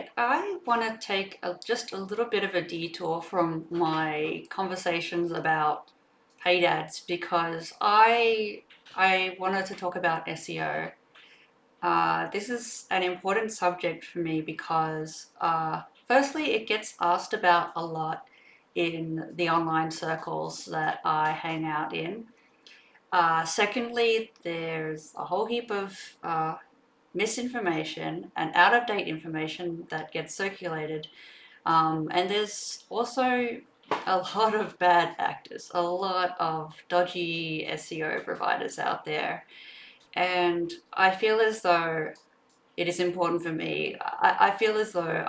right, I want to take just a little bit of a detour from my conversations about paid ads because I wanted to talk about SEO. This is an important subject for me because, firstly, it gets asked about a lot in the online circles that I hang out in. Secondly, there's a whole heap of misinformation and out of date information that gets circulated. And there's also a lot of bad actors, a lot of dodgy SEO providers out there. And I feel as though it is important for me. I feel as though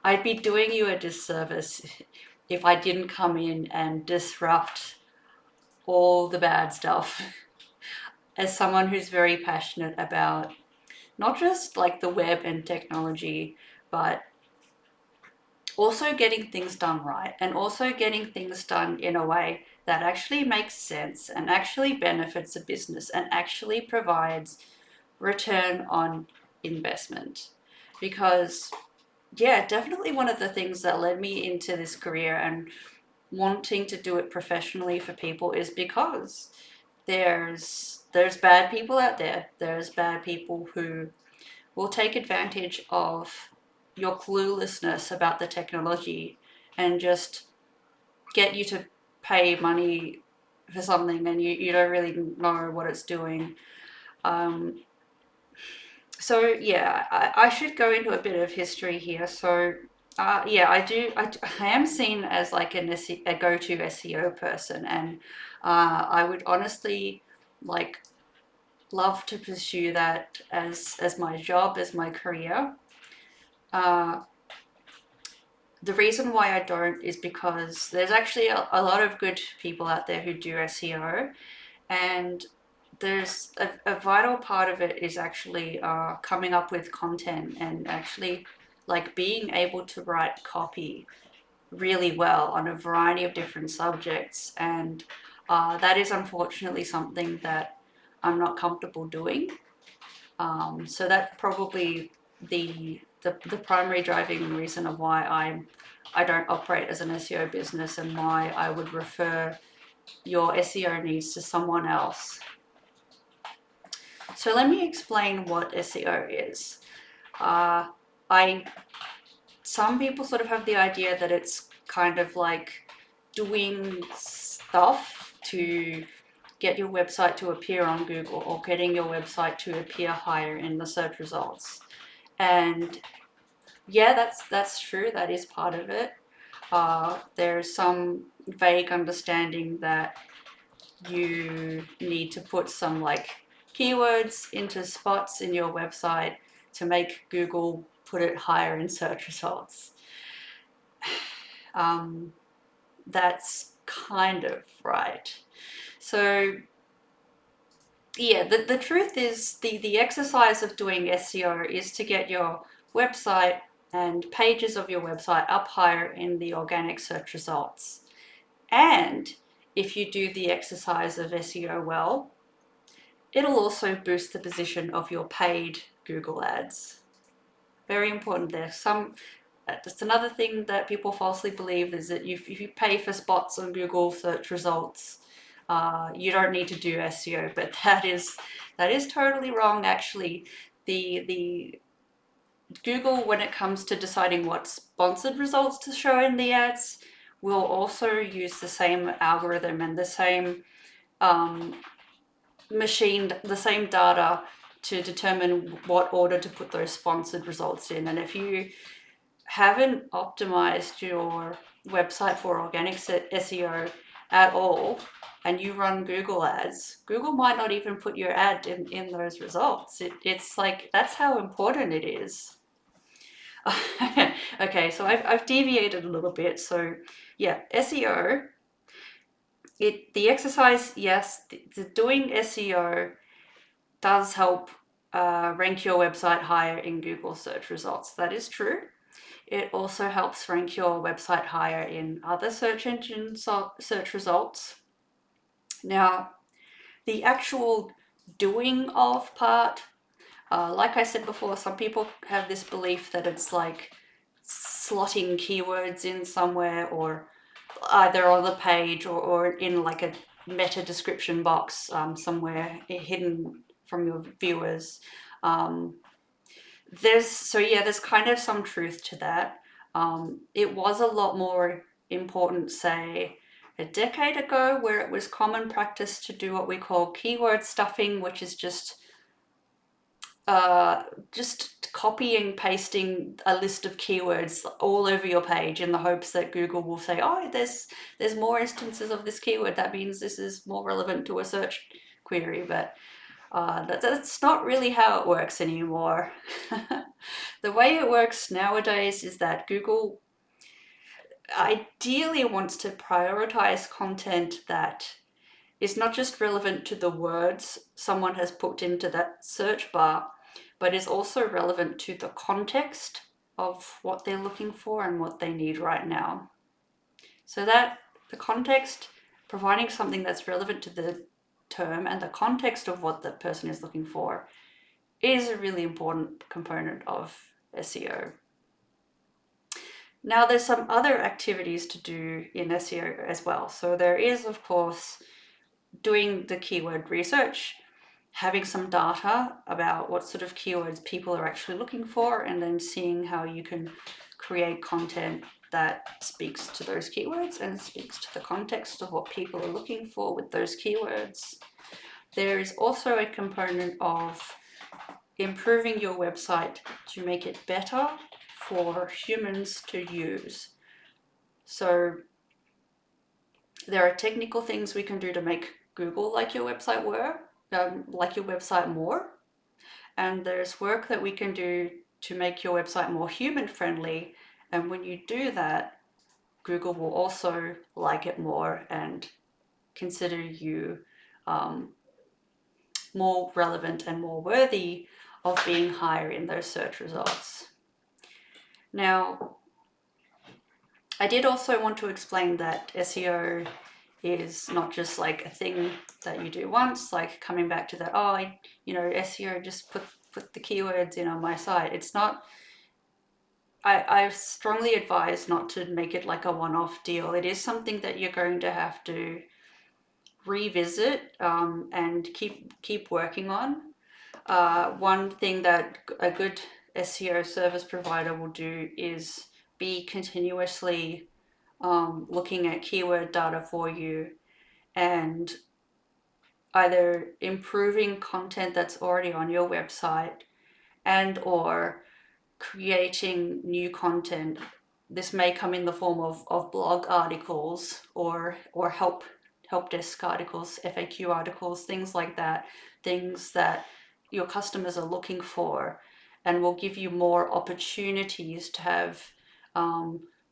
I'd be doing you a disservice if I didn't come in and disrupt all the bad stuff as someone who's very passionate about not just like the web and technology, but also getting things done right and also getting things done in a way that actually makes sense and actually benefits a business and actually provides return on investment. Because, yeah, definitely one of the things that led me into this career and wanting to do it professionally for people is because there's bad people out there. There's bad people who will take advantage of your cluelessness about the technology and just get you to pay money for something and you don't really know what it's doing. Um, so yeah, I should go into a bit of history here. So yeah, I am seen as like a go-to SEO person, and I would honestly like love to pursue that as my job, as my career. Uh, the reason why I don't is because there's actually a lot of good people out there who do SEO, and there's a vital part of it is actually coming up with content and actually like being able to write copy really well on a variety of different subjects, and that is unfortunately something that I'm not comfortable doing. So that's probably the primary driving reason of why I don't operate as an SEO business and why I would refer your SEO needs to someone else. So let me explain what SEO is. Uh, I Some people sort of have the idea that it's kind of like doing stuff to get your website to appear on Google or getting your website to appear higher in the search results. And yeah, that's true. That is part of it. There's some vague understanding that you need to put some like keywords into spots in your website to make Google put it higher in search results. Um, that's kind of right. So yeah, the truth is the exercise of doing SEO is to get your website and pages of your website up higher in the organic search results. And if you do the exercise of SEO well, it'll also boost the position of your paid Google ads. Very important there. Just another thing that people falsely believe is that if you pay for spots on Google search results, you don't need to do SEO, but that is totally wrong. Actually, the Google, when it comes to deciding what sponsored results to show in the ads, will also use the same algorithm and the same um, the same data to determine what order to put those sponsored results in. And if you haven't optimized your website for organic SEO at all, and you run Google ads, Google might not even put your ad in those results. It's like, that's how important it is. Okay, so I've deviated a little bit. So yeah, SEO, the exercise, yes, the doing SEO does help rank your website higher in Google search results. That is true. It also helps rank your website higher in other search engine search results. Now, the actual doing of part, Like I said before, some people have this belief that it's like slotting keywords in somewhere, or either on the page or in like a meta description box somewhere hidden from your viewers. Um, there's kind of some truth to that. It was a lot more important, say, a decade ago, where it was common practice to do what we call keyword stuffing, which is just copying, pasting a list of keywords all over your page in the hopes that Google will say, oh, there's more instances of this keyword. That means this is more relevant to a search query. But that's not really how it works anymore. The way it works nowadays is that Google ideally wants to prioritize content that is not just relevant to the words someone has put into that search bar, but is also relevant to the context of what they're looking for and what they need right now. So that the context, providing something that's relevant to the term and the context of what the person is looking for, is a really important component of SEO. Now, there's some other activities to do in SEO as well. So there is, of course, doing the keyword research, having some data about what sort of keywords people are actually looking for, and then seeing how you can create content that speaks to those keywords and speaks to the context of what people are looking for with those keywords. There is also a component of improving your website to make it better for humans to use. So there are technical things we can do to make Google like your website more. And there's work that we can do to make your website more human friendly. And when you do that, Google will also like it more and consider you more relevant and more worthy of being higher in those search results. Now, I did also want to explain that SEO is not just like a thing that you do once, like coming back to that, SEO, just put the keywords in on my site. It's not, I strongly advise not to make it like a one-off deal. It is something that you're going to have to revisit and keep working on. One thing that a good SEO service provider will do is be continuously looking at keyword data for you and either improving content that's already on your website and or creating new content. This may come in the form of blog articles or help desk articles, FAQ articles, things like that, things that your customers are looking for, and will give you more opportunities to have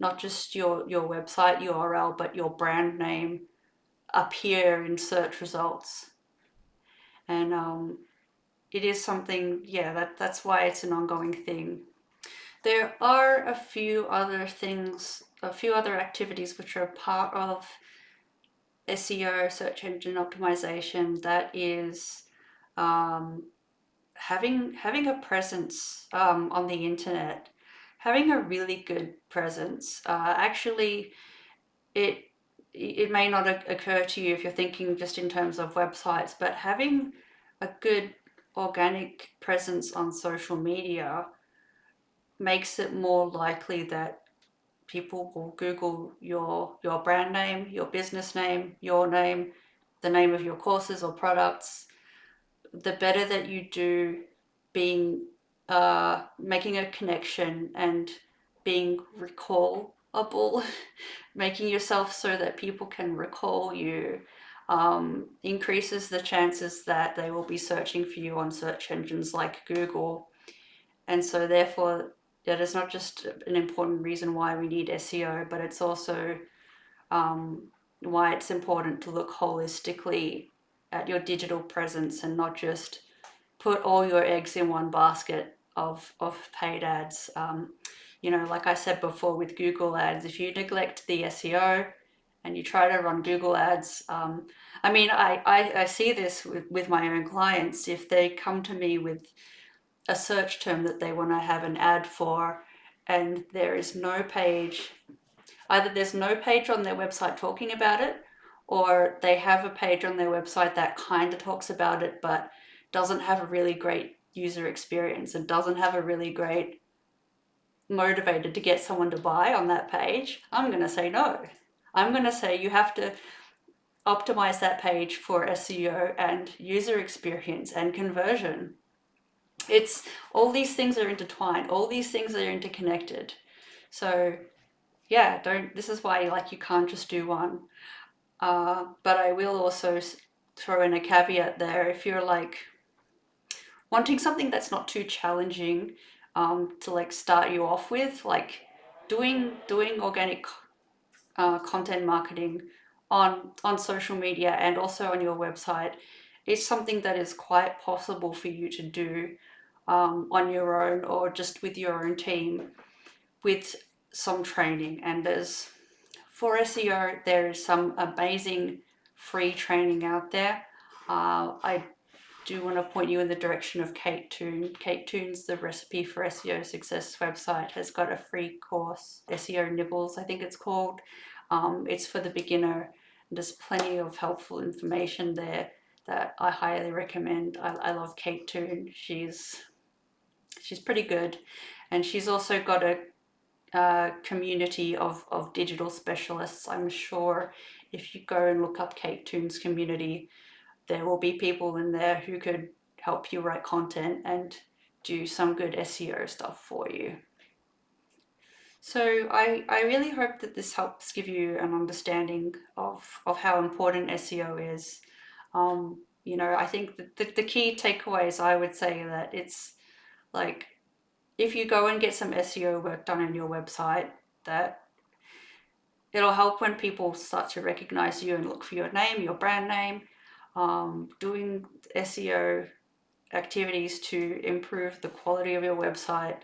not just your website URL, but your brand name appear in search results. And it is something, that's why it's an ongoing thing. There are a few other activities which are part of SEO, search engine optimization, that is having a presence on the internet, having a really good presence. Actually, it may not occur to you if you're thinking just in terms of websites, but having a good organic presence on social media makes it more likely that people will Google your brand name, your business name, your name, the name of your courses or products. The better that you do being making a connection and being recallable, making yourself so that people can recall you, increases the chances that they will be searching for you on search engines like Google. And so therefore, that is not just an important reason why we need SEO, but it's also why it's important to look holistically at your digital presence and not just put all your eggs in one basket of paid ads. Like I said before with Google ads, if you neglect the SEO and you try to run Google ads, I see this with my own clients. If they come to me with a search term that they want to have an ad for, and there is no page. Either there's no page on their website talking about it, or they have a page on their website that kind of talks about it but doesn't have a really great user experience and doesn't have a really great motivated to get someone to buy on that page, I'm going to say no. I'm going to say you have to optimize that page for SEO and user experience and conversion. It's all these things are intertwined, all these things are interconnected. So yeah, don't, this is why like you can't just do one. But I will also throw in a caveat there. If you're like wanting something that's not too challenging to like start you off with, like doing organic content marketing on social media and also on your website is something that is quite possible for you to do on your own or just with your own team with some training. And there's for SEO, there is some amazing free training out there. I do want to point you in the direction of Kate Toon. Kate Toon's The Recipe for SEO Success website has got a free course, SEO Nibbles, I think it's called. It's for the beginner. There's plenty of helpful information there that I highly recommend. I love Kate Toon. She's pretty good, and she's also got a community of digital specialists. I'm sure if you go and look up Kate Toon's community, there will be people in there who could help you write content and do some good SEO stuff for you. So I really hope that this helps give you an understanding of how important SEO is. I think that the key takeaways, I would say that it's like, if you go and get some SEO work done on your website, that it'll help when people start to recognize you and look for your name, your brand name. Doing SEO activities to improve the quality of your website,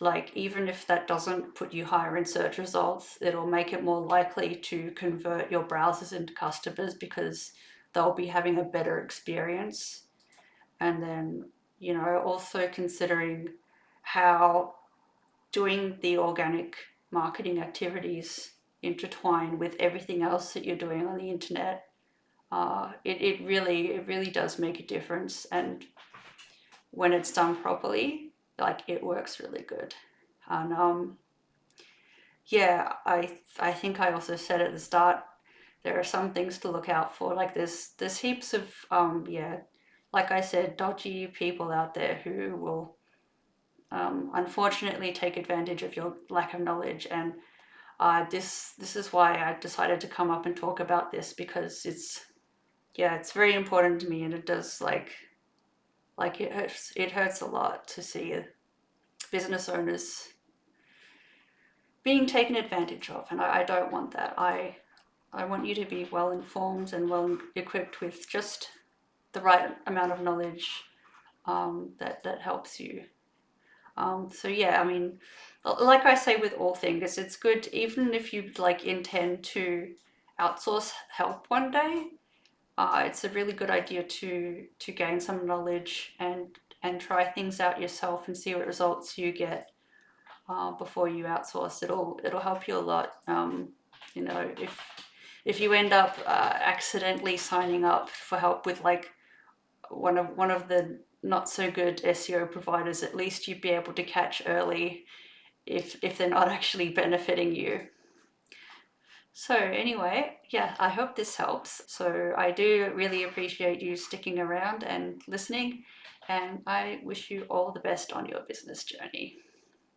like even if that doesn't put you higher in search results, it'll make it more likely to convert your browsers into customers because they'll be having a better experience. And then, also considering how doing the organic marketing activities intertwine with everything else that you're doing on the internet. It really does make a difference, and when it's done properly, like it works really good. And yeah, I think I also said at the start, there are some things to look out for. Like there's heaps of yeah, like I said, dodgy people out there who will unfortunately take advantage of your lack of knowledge. And this is why I decided to come up and talk about this, because it's very important to me, and it does like it hurts a lot to see business owners being taken advantage of, and I don't want that. I want you to be well informed and well equipped with just the right amount of knowledge that helps you. So yeah, I mean, like I say with all things, it's good even if you like intend to outsource help one day. It's a really good idea to gain some knowledge and try things out yourself and see what results you get before you outsource. It'll help you a lot. If you end up accidentally signing up for help with like one of the not so good SEO providers, at least you'd be able to catch early if they're not actually benefiting you. So anyway, yeah, I hope this helps. So I do really appreciate you sticking around and listening, and I wish you all the best on your business journey.